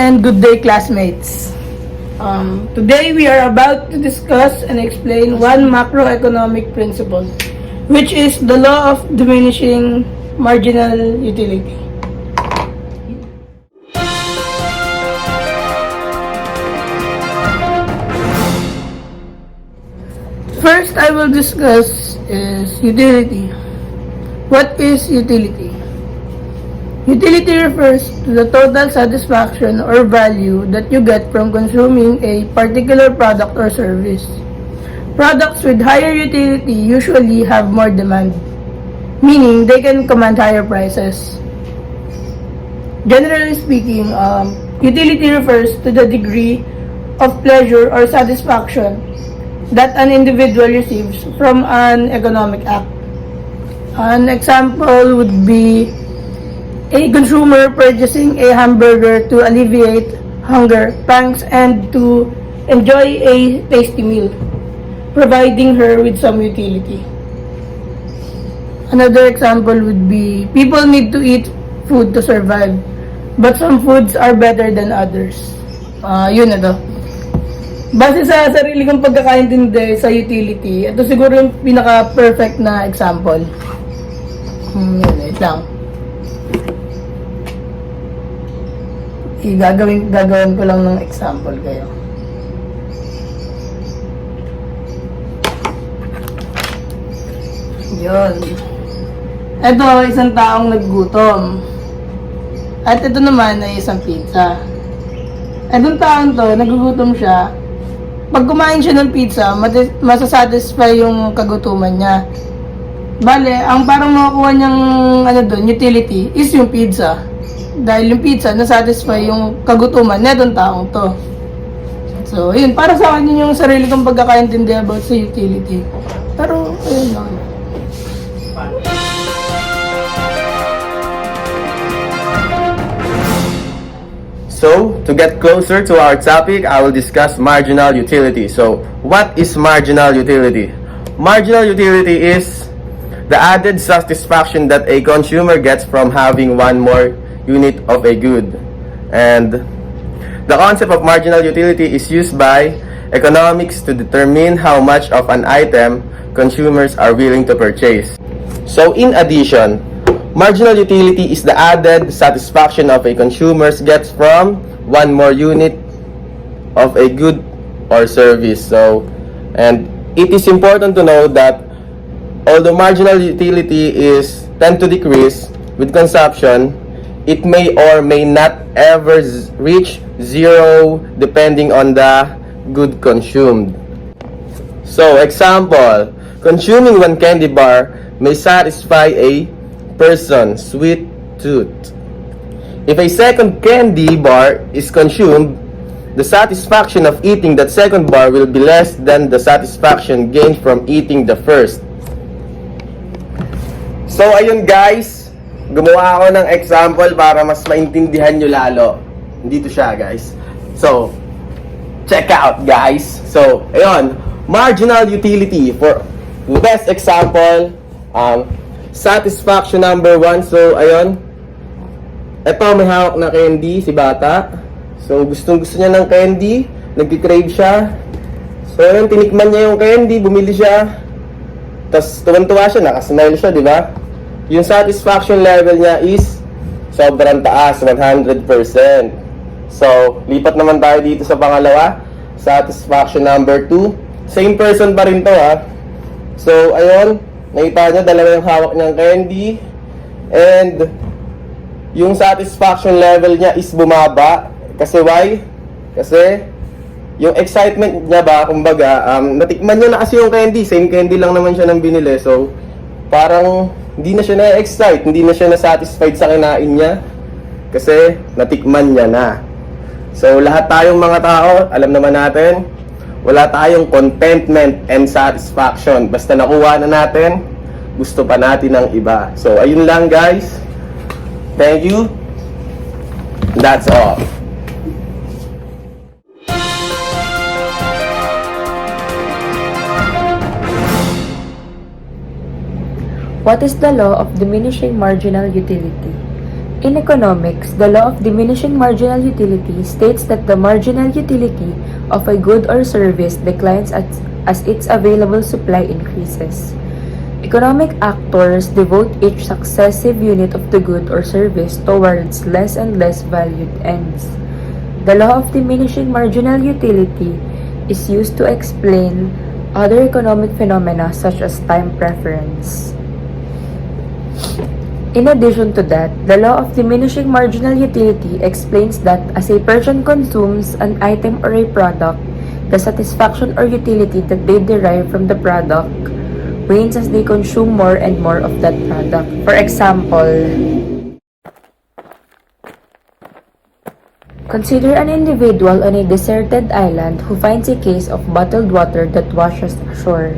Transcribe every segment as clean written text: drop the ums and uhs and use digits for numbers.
and good day, classmates. Today we are about to discuss and explain one macroeconomic principle, which is the law of diminishing marginal utility. First, I will discuss is utility. What is utility? Utility refers to the total satisfaction or value that you get from consuming a particular product or service. Products with higher utility usually have more demand, meaning they can command higher prices. Generally speaking, utility refers to the degree of pleasure or satisfaction that an individual receives from an economic act. An example would be a consumer purchasing a hamburger to alleviate hunger pangs and to enjoy a tasty meal, providing her with some utility. Another example would be people need to eat food to survive, but some foods are better than others. Yun na to. Base sa sarili kong pagkakaintindi sa utility, ito siguro yung pinaka-perfect na example. Yun, wait lang. Gagawin ko lang ng example kayo. Yun. Ito, isang taong naggutom. At ito naman ay isang pizza. Itong taong to, nagugutom siya. Pag kumain siya ng pizza, masasatisfy yung kagutuman niya. Bale, ang parang makukuha niyang utility is yung pizza. Dahil yung pizza, nasatisfy yung kagutuman na itong taong to. So, yun. Para sa akin, yun yung sarili kong pagkakaintindi about sa utility. Pero, ayun lang. So, to get closer to our topic, I will discuss marginal utility. So, what is marginal utility? Marginal utility is the added satisfaction that a consumer gets from having one more unit of a good. And the concept of marginal utility is used by economics to determine how much of an item consumers are willing to purchase. So in addition, marginal utility is the added satisfaction of a consumer gets from one more unit of a good or service. So, and it is important to know that although marginal utility is tend to decrease with consumption, it may or may not ever reach zero depending on the good consumed. So, example, consuming one candy bar may satisfy a person's sweet tooth. If a second candy bar is consumed, the satisfaction of eating that second bar will be less than the satisfaction gained from eating the first. So, ayun guys, gumawa ako ng example para mas maintindihan nyo lalo. Dito siya guys. So, check out guys. So, ayun, marginal utility. For best example, satisfaction number 1. So, ayun, ito may hawak na candy, si bata. So, gustong gusto niya ng candy, nagki-crave siya. So, ayun, tinikman niya yung candy, bumili siya. Tapos, tuwan-tuwa siya, nakasmile siya, di ba? Yung satisfaction level niya is sobrang taas, 100%. So, lipat naman tayo dito sa pangalawa. Satisfaction number 2. Same person pa rin to ha. So, ayun, nakita niya dalawa yung hawak niyang candy. And, yung satisfaction level niya is bumaba. Kasi why? Kasi, yung excitement niya ba, kumbaga, natikman niya na kasi yung candy. Same candy lang naman siya nang binili. So, parang hindi na siya na-excite, hindi na siya na-satisfied sa kinain niya kasi natikman niya na. So, lahat tayong mga tao, alam naman natin, wala tayong contentment and satisfaction. Basta nakuha na natin, gusto pa natin ng iba. So, ayun lang guys. Thank you. That's all. What is the law of diminishing marginal utility? In economics, the law of diminishing marginal utility states that the marginal utility of a good or service declines as its available supply increases. Economic actors devote each successive unit of the good or service towards less and less valued ends. The law of diminishing marginal utility is used to explain other economic phenomena such as time preference. In addition to that, the law of diminishing marginal utility explains that as a person consumes an item or a product, the satisfaction or utility that they derive from the product wanes as they consume more and more of that product. For example, consider an individual on a deserted island who finds a case of bottled water that washes ashore.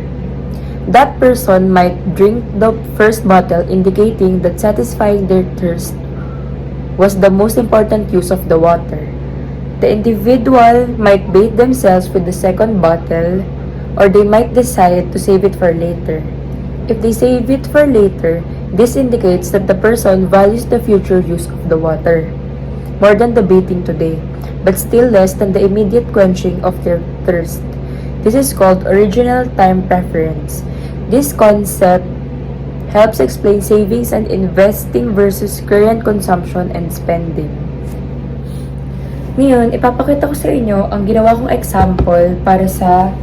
That person might drink the first bottle, indicating that satisfying their thirst was the most important use of the water. The individual might bathe themselves with the second bottle, or they might decide to save it for later. If they save it for later, this indicates that the person values the future use of the water more than the bathing today, but still less than the immediate quenching of their thirst. This is called original time preference. This concept helps explain savings and investing versus current consumption and spending. Ngayon, ipapakita ko sa inyo ang ginawa kong example para sa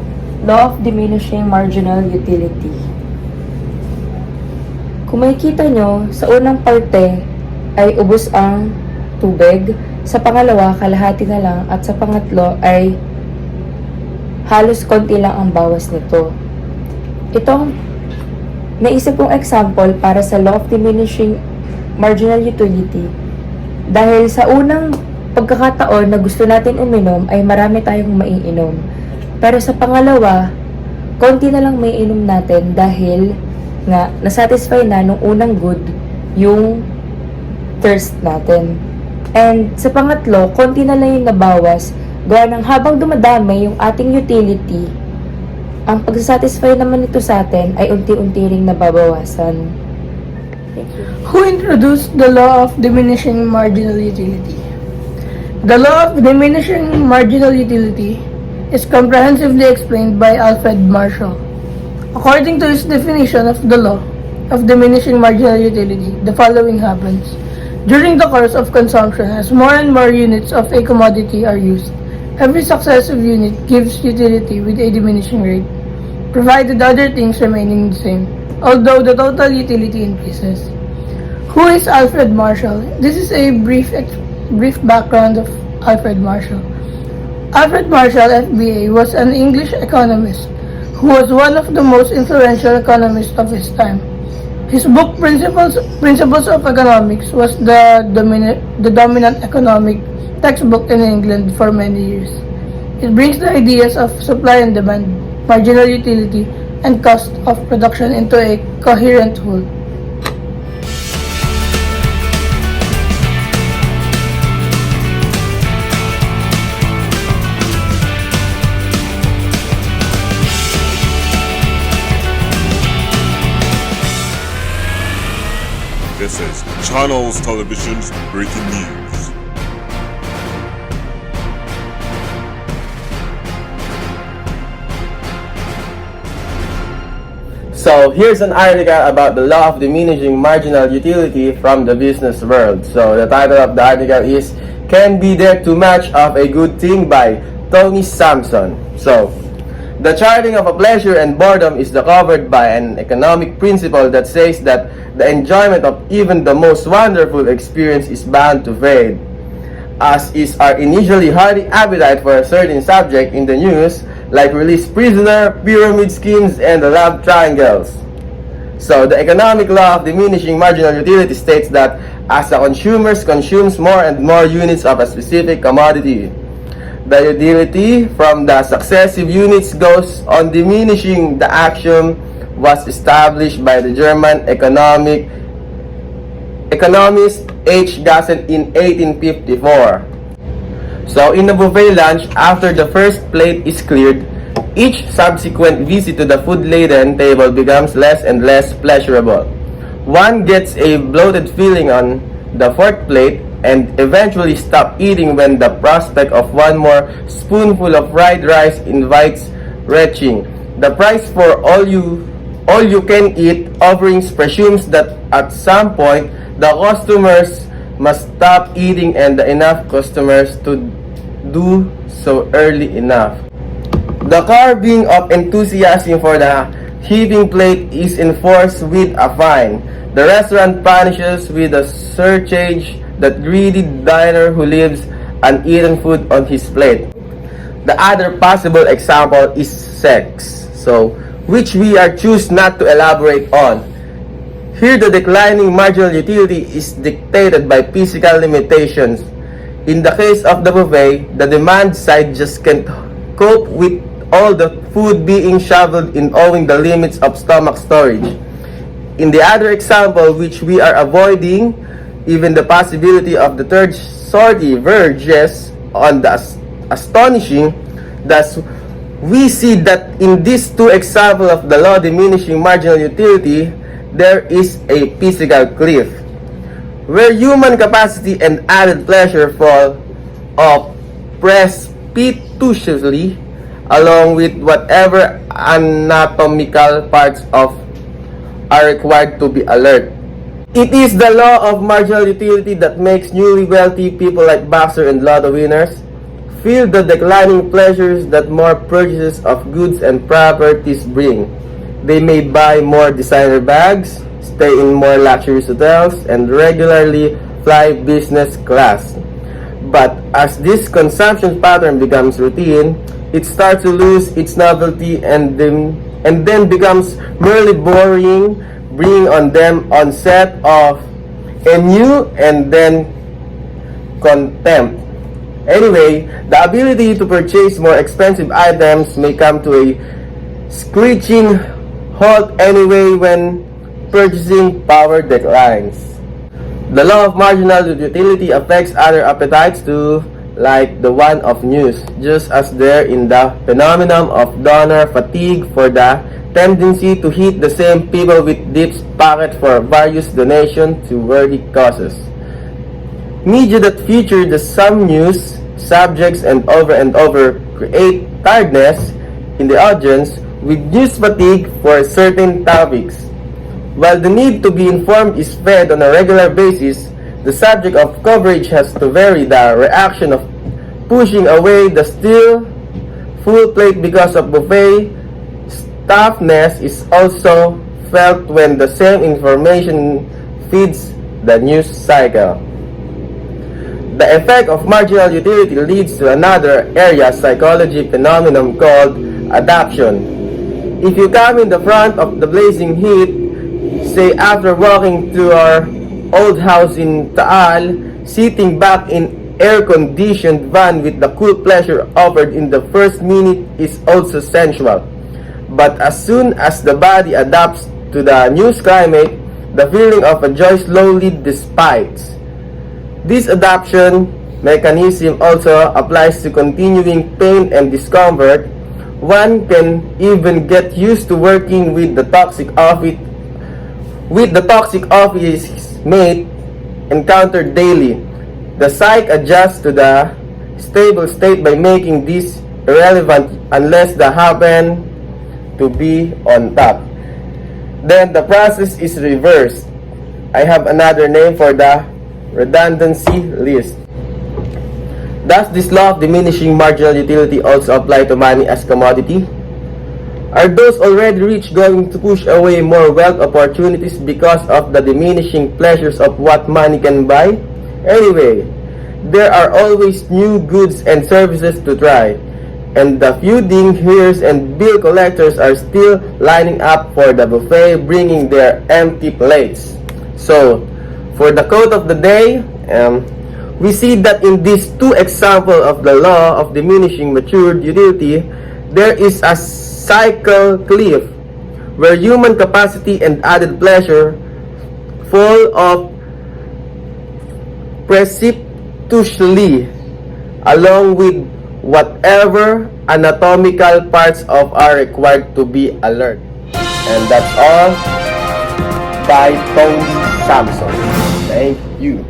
law of diminishing marginal utility. Kung makikita nyo, sa unang parte ay ubos ang tubig, sa pangalawa, kalahati na lang, at sa pangatlo ay halos konti lang ang bawas nito. Itong naisip kong example para sa law of diminishing marginal utility dahil sa unang pagkakataon na gusto natin uminom ay marami tayong maiinom. Pero sa pangalawa, konti na lang maiinom natin dahil nga nasatisfy na nung unang good yung thirst natin. And sa pangatlo, konti na lang yung nabawas gawa ng habang dumadami yung ating utility, ang pagsasatisfy naman nito sa atin ay unti-unti ring nababawasan. Thank you. Who introduced the law of diminishing marginal utility? The law of diminishing marginal utility is comprehensively explained by Alfred Marshall. According to his definition of the law of diminishing marginal utility, the following happens. During the course of consumption, as more and more units of a commodity are used, every successive unit gives utility with a diminishing rate, provided other things remaining the same, although the total utility increases. Who is Alfred Marshall? This is a brief background of Alfred Marshall. Alfred Marshall, FBA, was an English economist who was one of the most influential economists of his time. His book Principles of Economics was the dominant economic textbook in England for many years. It brings the ideas of supply and demand, marginal utility, and cost of production into a coherent whole. This is Channels Television's Breaking News. So here's an article about the law of diminishing marginal utility from the business world. So the title of the article is Can Be There Too Much of a Good Thing by Tony Sampson. So the charting of a pleasure and boredom is covered by an economic principle that says that the enjoyment of even the most wonderful experience is bound to fade, as is our initially hearty appetite for a certain subject in the news, like released prisoner, pyramid schemes, and the love triangles. So the economic law of diminishing marginal utility states that as the consumer consumes more and more units of a specific commodity, the utility from the successive units goes on diminishing. The axiom was established by the German economist H. Gassen in 1854. So in a buffet lunch, after the first plate is cleared, each subsequent visit to the food-laden table becomes less and less pleasurable. One gets a bloated feeling on the fourth plate, and eventually stop eating when the prospect of one more spoonful of fried rice invites retching. The price for all you can eat offerings presumes that at some point the customers must stop eating and enough customers to do so early enough. The carving of enthusiasm for the heaping plate is enforced with a fine. The restaurant punishes with a surcharge that greedy diner who leaves uneaten food on his plate. The other possible example is sex, which we are choose not to elaborate on. Here the declining marginal utility is dictated by physical limitations. In the case of the buffet, the demand side just can't cope with all the food being shoveled in owing the limits of stomach storage. In the other example, which we are avoiding, even the possibility of the third sortie verges on the astonishing. Thus, we see that in these two examples of the law diminishing marginal utility, there is a physical cliff, where human capacity and added pleasure fall off precipitously, along with whatever anatomical parts are required to be alert. It is the law of marginal utility that makes newly wealthy people like boxer and lotto winners feel the declining pleasures that more purchases of goods and properties bring. They may buy more designer bags, stay in more luxurious hotels, and regularly fly business class. But as this consumption pattern becomes routine, it starts to lose its novelty and then becomes merely boring, bringing on them onset of ennui and then contempt. Anyway, the ability to purchase more expensive items may come to a screeching halt anyway when purchasing power declines. The law of marginal utility affects other appetites too, like the one of news, just as there in the phenomenon of donor fatigue for the tendency to hit the same people with deep pocket for various donations to worthy causes. Media that feature the same news subjects and over create tiredness in the audience with news fatigue for certain topics. While the need to be informed is fed on a regular basis, the subject of coverage has to vary. The reaction of pushing away the still full plate because of buffet stuffness is also felt when the same information feeds the news cycle. The effect of marginal utility leads to another area psychology phenomenon called adaptation. If you come in the front of the blazing heat, say after walking to our old house in Taal, sitting back in air-conditioned van with the cool pleasure offered in the first minute is also sensual. But as soon as the body adapts to the new climate, the feeling of a joy slowly dissipates. This adaptation mechanism also applies to continuing pain and discomfort. One can even get used to working with the toxic office mate encountered daily. The psyche adjusts to the stable state by making this irrelevant unless they happen to be on top. Then the process is reversed. I have another name for the redundancy list. Does this law of diminishing marginal utility also apply to money as commodity? Are those already rich going to push away more wealth opportunities because of the diminishing pleasures of what money can buy? Anyway, there are always new goods and services to try, and the feuding hearers and bill collectors are still lining up for the buffet, bringing their empty plates. So, for the quote of the day, we see that in these two examples of the law of diminishing matured utility, there is a cycle cliff where human capacity and added pleasure fall off precipitously, along with whatever anatomical parts are required to be alert. And that's all by Tony Samson. Thank you.